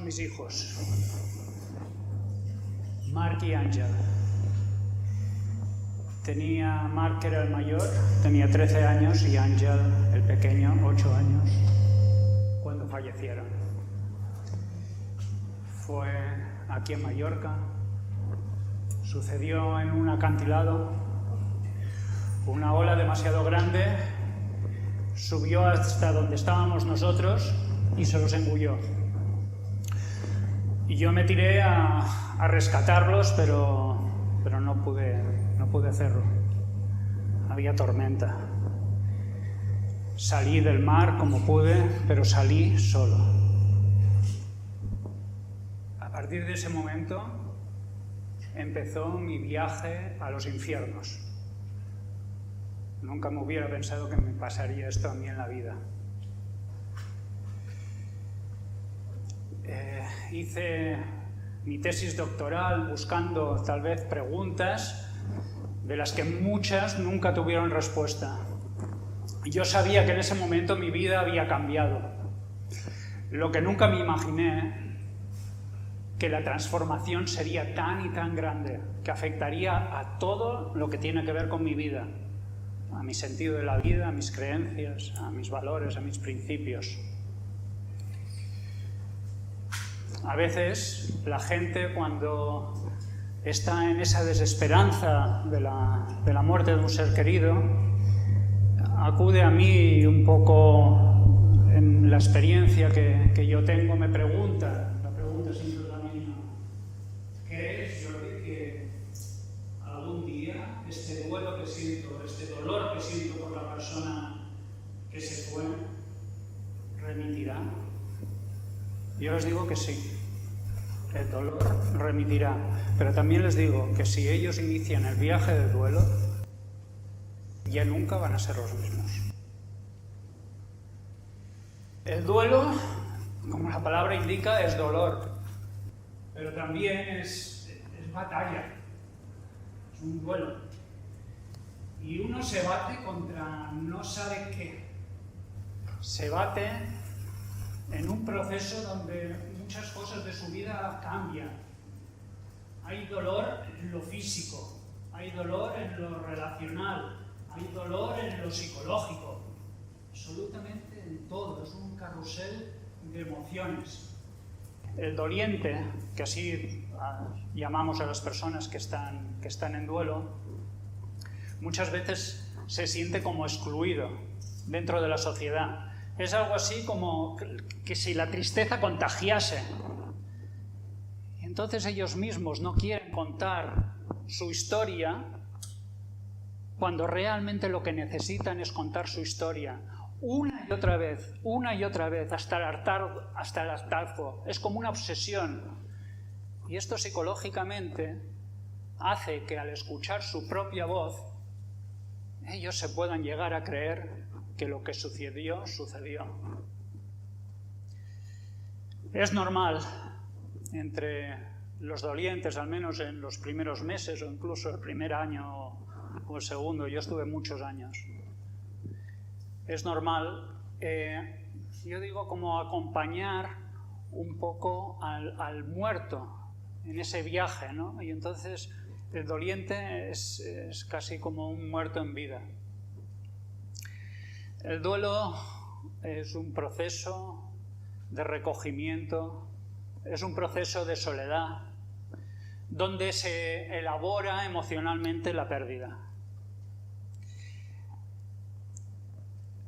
son mis hijos, Marc y Ángel. Marc era el mayor, tenía 13 años, y Ángel, el pequeño, 8 años, cuando fallecieron. Fue aquí en Mallorca, sucedió en un acantilado. Una ola demasiado grande subió hasta donde estábamos nosotros y se los engulló. Y yo me tiré a rescatarlos, pero no pude hacerlo. Había tormenta. Salí del mar como pude, pero salí solo. A partir de ese momento empezó mi viaje a los infiernos. Nunca me hubiera pensado que me pasaría esto a mí en la vida. Hice mi tesis doctoral buscando tal vez preguntas de las que muchas nunca tuvieron respuesta. Yo sabía que en ese momento mi vida había cambiado. Lo que nunca me imaginé, que la transformación sería tan y tan grande, que afectaría a todo lo que tiene que ver con mi vida, a mi sentido de la vida, a mis creencias, a mis valores, a mis principios. A veces la gente, cuando está en esa desesperanza de la muerte de un ser querido, acude a mí un poco en la experiencia que yo tengo, me pregunta, la pregunta siempre es la misma: ¿crees, Jordi, que algún día este duelo que siento, este dolor que siento por la persona que se fue, remitirá? Yo les digo que sí, el dolor remitirá, pero también les digo que si ellos inician el viaje del duelo, ya nunca van a ser los mismos. El duelo, como la palabra indica, es dolor, pero también es batalla, es un duelo. Y uno se bate contra no sabe qué. Se bate en un proceso donde muchas cosas de su vida cambian. Hay dolor en lo físico, hay dolor en lo relacional, hay dolor en lo psicológico, absolutamente en todo. Es un carrusel de emociones. El doliente, que así llamamos a las personas que están en duelo, muchas veces se siente como excluido dentro de la sociedad. Es algo así como que si la tristeza contagiase. Y entonces ellos mismos no quieren contar su historia, cuando realmente lo que necesitan es contar su historia una y otra vez, hasta el hartazgo. Es como una obsesión. Y esto psicológicamente hace que al escuchar su propia voz, ellos se puedan llegar a creer que lo que sucedió, sucedió. Es normal entre los dolientes, al menos en los primeros meses o incluso el primer año o el segundo, yo estuve muchos años. Es normal, yo digo, como acompañar un poco al muerto en ese viaje, ¿no? Y entonces el doliente es casi como un muerto en vida. El duelo es un proceso de recogimiento, es un proceso de soledad, donde se elabora emocionalmente la pérdida.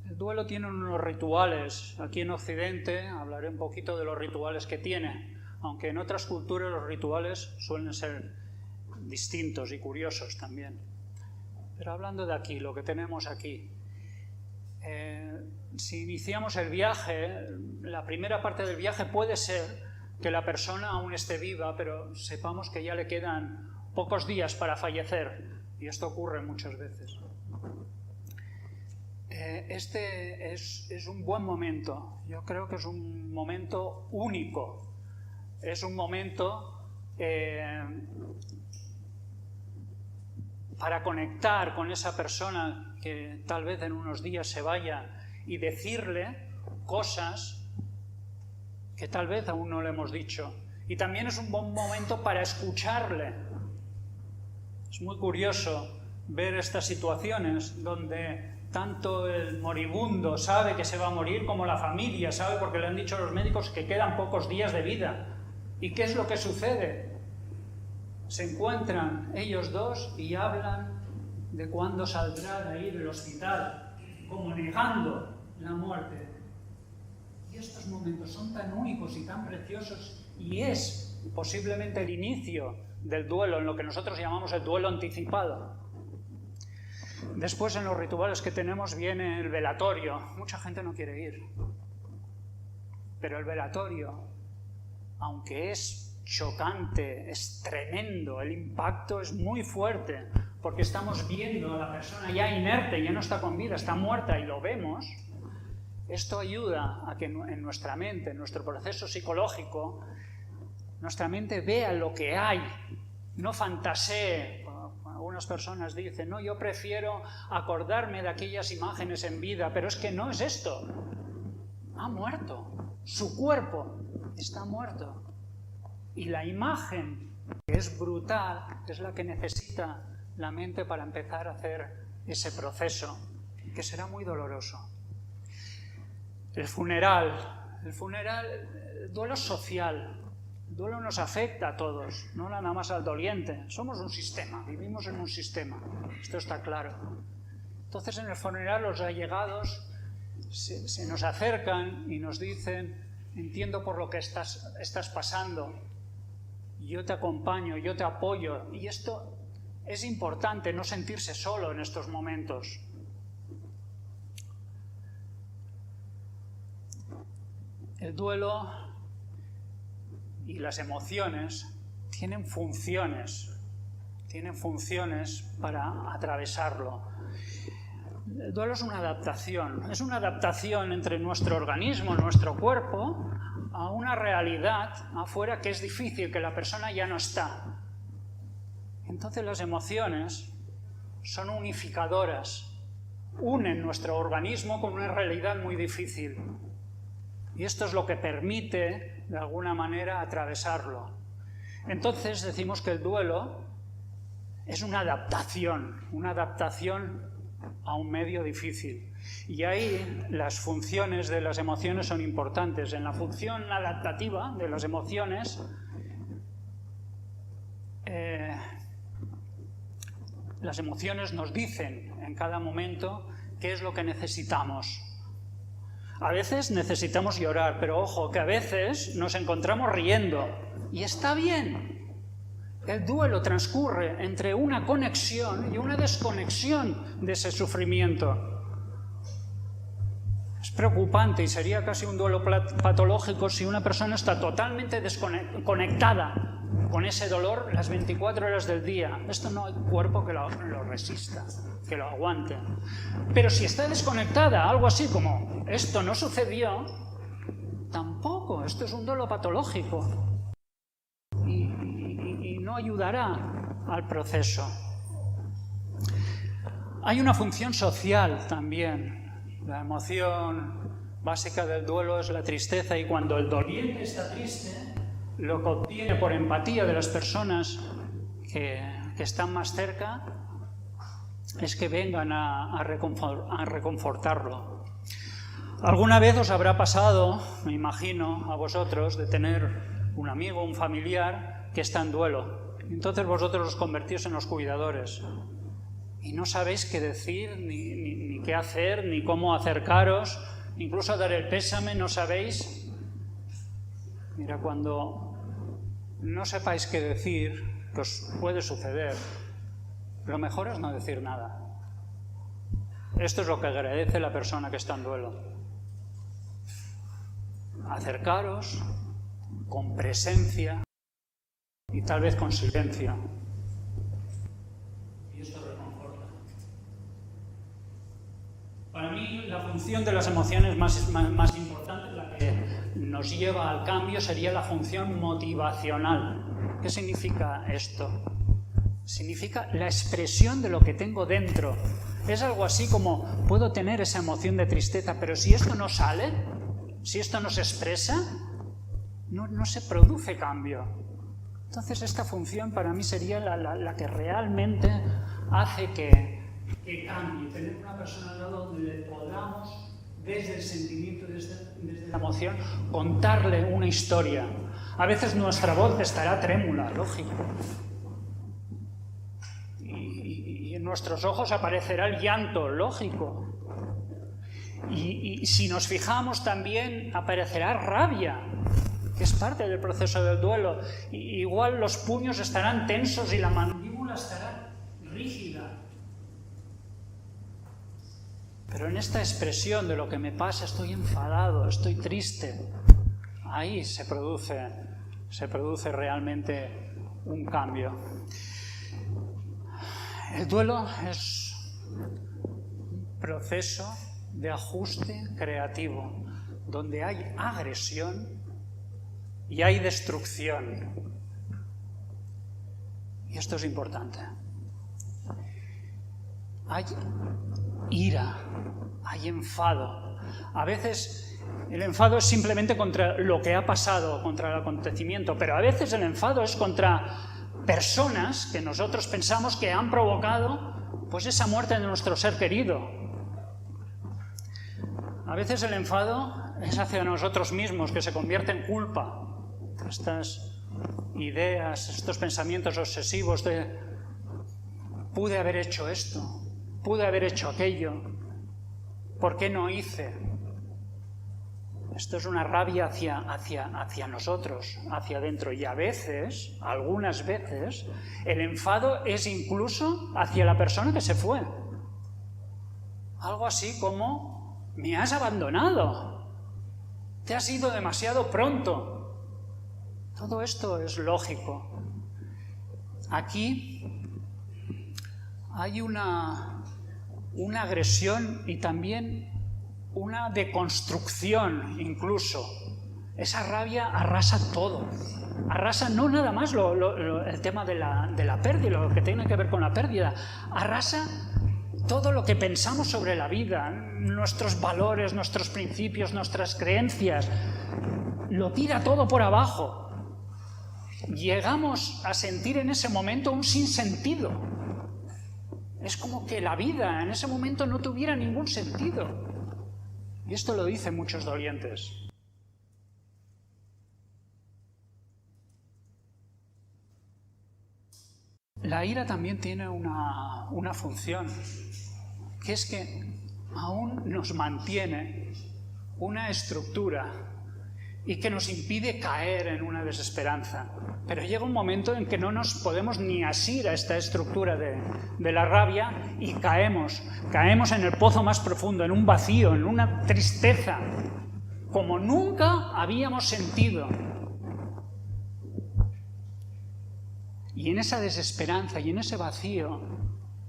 El duelo tiene unos rituales. Aquí en Occidente hablaré un poquito de los rituales que tiene, aunque en otras culturas los rituales suelen ser distintos y curiosos también. Pero hablando de aquí, lo que tenemos aquí, si iniciamos el viaje, la primera parte del viaje puede ser que la persona aún esté viva, pero sepamos que ya le quedan pocos días para fallecer, y esto ocurre muchas veces. Este es un buen momento, yo creo que es un momento único, es un momento para conectar con esa persona que tal vez en unos días se vaya y decirle cosas que tal vez aún no le hemos dicho. Y también es un buen momento para escucharle. Es muy curioso ver estas situaciones donde tanto el moribundo sabe que se va a morir como la familia sabe, porque le han dicho los médicos que quedan pocos días de vida. ¿Y qué es lo que sucede? Se encuentran ellos dos y hablan de cuándo saldrá de ahí del hospital, como negando la muerte. Y estos momentos son tan únicos y tan preciosos, y es posiblemente el inicio del duelo, en lo que nosotros llamamos el duelo anticipado. Después, en los rituales que tenemos, viene el velatorio. Mucha gente no quiere ir. Pero el velatorio, aunque es chocante, es tremendo, el impacto es muy fuerte, porque estamos viendo a la persona ya inerte, ya no está con vida, está muerta y lo vemos. Esto ayuda a que en nuestra mente, en nuestro proceso psicológico, nuestra mente vea lo que hay, no fantasee. Algunas personas dicen, no, yo prefiero acordarme de aquellas imágenes en vida, pero es que no es esto. Ha muerto, su cuerpo está muerto. Y la imagen, que es brutal, es la que necesita la mente para empezar a hacer ese proceso, que será muy doloroso. El funeral, el duelo social. El duelo nos afecta a todos, no nada más al doliente. Somos un sistema, vivimos en un sistema, esto está claro. Entonces en el funeral los allegados se nos acercan y nos dicen, entiendo por lo que estás pasando, yo te acompaño, yo te apoyo. Y esto es importante, no sentirse solo en estos momentos. El duelo y las emociones tienen funciones para atravesarlo. El duelo es una adaptación entre nuestro organismo, nuestro cuerpo, a una realidad afuera que es difícil, que la persona ya no está. Entonces las emociones son unificadoras, unen nuestro organismo con una realidad muy difícil. Y esto es lo que permite, de alguna manera, atravesarlo. Entonces decimos que el duelo es una adaptación a un medio difícil. Y ahí las funciones de las emociones son importantes. En la función adaptativa de las emociones, las emociones nos dicen en cada momento qué es lo que necesitamos. A veces necesitamos llorar, pero ojo, que a veces nos encontramos riendo. Y está bien. El duelo transcurre entre una conexión y una desconexión de ese sufrimiento. Es preocupante y sería casi un duelo patológico si una persona está totalmente desconectada con ese dolor las 24 horas del día. Esto no hay cuerpo que lo resista, que lo aguante. Pero si está desconectada, algo así como esto no sucedió, tampoco, esto es un duelo patológico y no ayudará al proceso. Hay una función social también. La emoción básica del duelo es la tristeza, y cuando el doliente está triste, lo que obtiene por empatía de las personas que están más cerca es que vengan a reconfortarlo. Alguna vez os habrá pasado, me imagino, a vosotros, de tener un amigo, un familiar que está en duelo. Entonces vosotros os convertís en los cuidadores y no sabéis qué decir, ni qué hacer, ni cómo acercaros, incluso dar el pésame, no sabéis. Mira, cuando no sepáis qué decir, que os puede suceder, lo mejor es no decir nada. Esto es lo que agradece la persona que está en duelo. Acercaros con presencia y tal vez con silencio. Y esto reconforta. Para mí, la función de las emociones más importante, la que nos lleva al cambio, sería la función motivacional. ¿Qué significa esto? Significa la expresión de lo que tengo dentro. Es algo así como, puedo tener esa emoción de tristeza, pero si esto no sale, si esto no se expresa, no se produce cambio. Entonces esta función para mí sería la que realmente hace que cambie. Tener una persona al lado donde le podamos, desde el sentimiento, desde la emoción, contarle una historia. A veces nuestra voz estará trémula, lógico. Y en nuestros ojos aparecerá el llanto, lógico. Y si nos fijamos también aparecerá rabia, que es parte del proceso del duelo. Igual los puños estarán tensos y la mandíbula estará rígida. Pero en esta expresión de lo que me pasa, estoy enfadado, estoy triste, ahí se produce realmente un cambio. El duelo es un proceso de ajuste creativo, donde hay agresión y hay destrucción. Y esto es importante. Hay ira, hay enfado. A veces el enfado es simplemente contra lo que ha pasado, contra el acontecimiento, pero a veces el enfado es contra personas que nosotros pensamos que han provocado pues esa muerte de nuestro ser querido. A veces el enfado es hacia nosotros mismos, que se convierte en culpa. Estas ideas, estos pensamientos obsesivos de pude haber hecho esto, pude haber hecho aquello, ¿por qué no hice? Esto es una rabia hacia nosotros, hacia adentro. Y a veces, algunas veces, el enfado es incluso hacia la persona que se fue. Algo así como, me has abandonado, te has ido demasiado pronto. Todo esto es lógico. Aquí hay una agresión y también una deconstrucción incluso. Esa rabia arrasa todo. Arrasa no nada más el tema de la pérdida, lo que tiene que ver con la pérdida. Arrasa todo lo que pensamos sobre la vida, nuestros valores, nuestros principios, nuestras creencias. Lo tira todo por abajo. Llegamos a sentir en ese momento un sinsentido. Es como que la vida en ese momento no tuviera ningún sentido. Y esto lo dicen muchos dolientes. La ira también tiene una función, que es que aún nos mantiene una estructura y que nos impide caer en una desesperanza. Pero llega un momento en que no nos podemos ni asir a esta estructura de la rabia y caemos en el pozo más profundo, en un vacío, en una tristeza, como nunca habíamos sentido. Y en esa desesperanza y en ese vacío,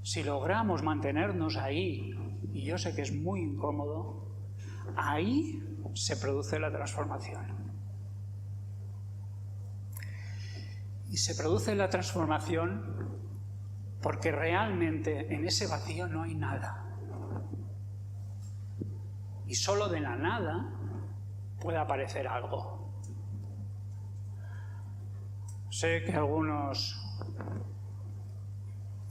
si logramos mantenernos ahí, y yo sé que es muy incómodo, ahí se produce la transformación. Y se produce la transformación porque realmente en ese vacío no hay nada. Y solo de la nada puede aparecer algo. Sé que algunos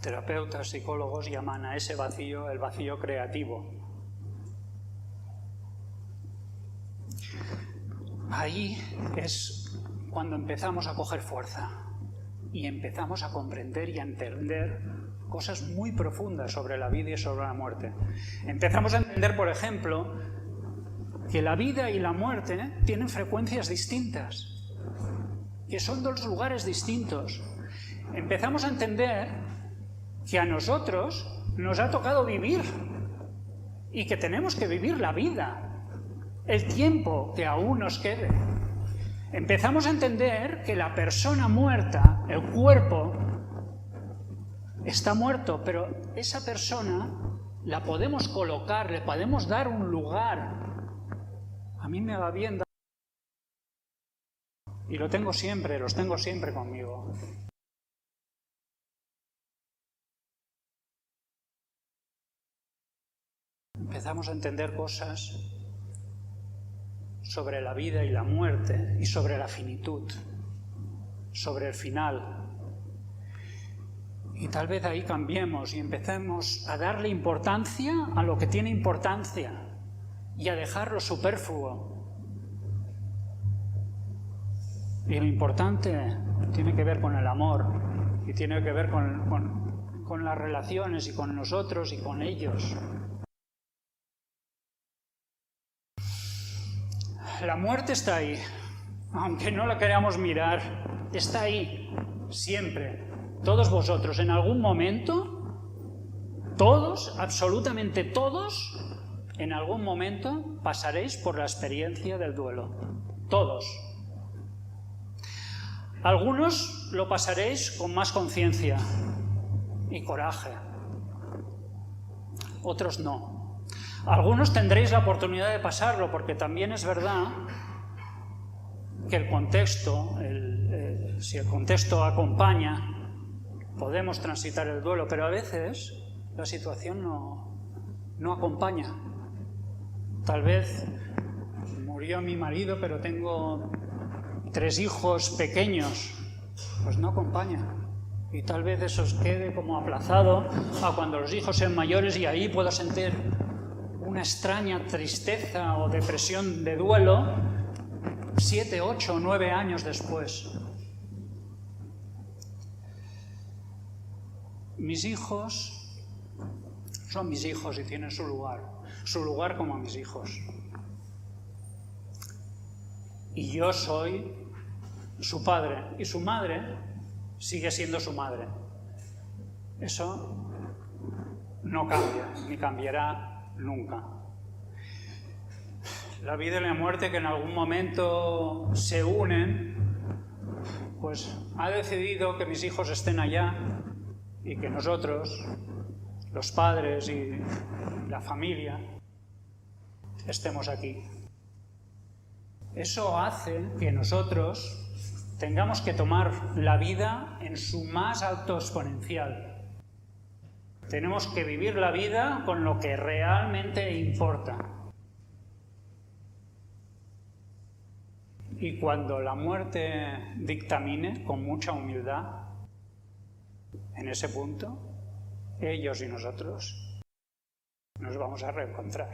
terapeutas, psicólogos llaman a ese vacío el vacío creativo. Ahí es cuando empezamos a coger fuerza y empezamos a comprender y a entender cosas muy profundas sobre la vida y sobre la muerte. Empezamos a entender, por ejemplo, que la vida y la muerte tienen frecuencias distintas, que son dos lugares distintos. Empezamos a entender que a nosotros nos ha tocado vivir y que tenemos que vivir la vida, el tiempo que aún nos quede. Empezamos a entender que la persona muerta, el cuerpo, está muerto, pero esa persona la podemos colocar, le podemos dar un lugar. A mí me va bien dar... Y lo tengo siempre, los tengo siempre conmigo. Empezamos a entender cosas sobre la vida y la muerte y sobre la finitud, sobre el final. Y tal vez ahí cambiemos y empecemos a darle importancia a lo que tiene importancia y a dejar lo superfluo. Y lo importante tiene que ver con el amor y tiene que ver con las relaciones y con nosotros y con ellos. La muerte está ahí, aunque no la queramos mirar, está ahí, siempre. Todos vosotros, en algún momento, todos, absolutamente todos, en algún momento pasaréis por la experiencia del duelo. Todos. Algunos lo pasaréis con más conciencia y coraje. Otros no. Algunos tendréis la oportunidad de pasarlo, porque también es verdad que el contexto, si el contexto acompaña, podemos transitar el duelo, pero a veces la situación no acompaña. Tal vez murió mi marido, pero tengo 3 hijos pequeños, pues no acompaña. Y tal vez eso os quede como aplazado a cuando los hijos sean mayores y ahí puedo sentir una extraña tristeza o depresión de duelo 7, 8 o 9 años después. Mis hijos son mis hijos y tienen su lugar como mis hijos. Y yo soy su padre y su madre sigue siendo su madre. Eso no cambia, ni cambiará nunca. La vida y la muerte que en algún momento se unen, pues ha decidido que mis hijos estén allá y que nosotros, los padres y la familia, estemos aquí. Eso hace que nosotros tengamos que tomar la vida en su más alto exponencial. Tenemos que vivir la vida con lo que realmente importa. Y cuando la muerte dictamine con mucha humildad, en ese punto, ellos y nosotros nos vamos a reencontrar.